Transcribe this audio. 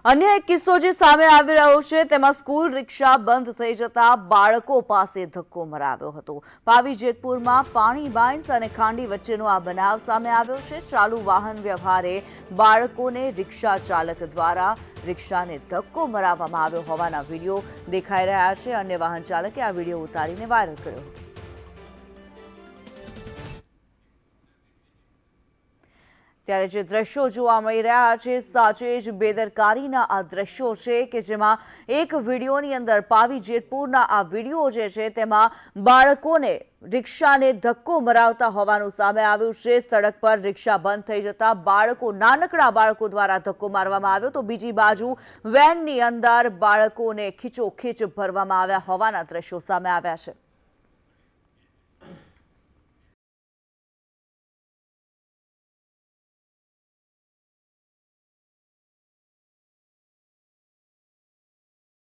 અન્ય એક કિસ્સો જે સામે આવી રહ્યો છે તેમાં સ્કૂલ રિક્ષા બંધ થઈ જતા બાળકો પાસે ધક્કો મરાવ્યો હતો। પાવી જેતપુરમાં પાણી બાઇન્સ અને ખાંડી વચ્ચેનો આ બનાવ સામે આવ્યો છે। ચાલુ વાહન વ્યવહારે બાળકોને રિક્ષા ચાલક દ્વારા રિક્ષાને ધક્કો મરાવવામાં આવ્યો હોવાના વિડીયો દેખાઈ રહ્યા છે। અન્ય વાહન ચાલકે આ વિડીયો ઉતારીને વાયરલ કર્યો હતો। ત્યારે જે દ્રશ્યો જોવા મળી રહ્યા છે સાચે જ બેદરકારીના આ દ્રશ્યો છે કે જેમાં એક વિડીયોની અંદર પાવી જેતપુરના આ વિડીયો જે છે તેમાં બાળકોને રિક્ષાને ધક્કો મરાવતા હોવાનું સામે આવ્યું છે। સડક પર રિક્ષા બંધ થઈ જતા નાનકડા બાળકો દ્વારા ધક્કો મારવામાં આવ્યો તો બીજી બાજુ વેનની અંદર બાળકોને ખીચોખીચ ભરવામાં આવ્યા હોવાના દ્રશ્યો સામે આવ્યા છે।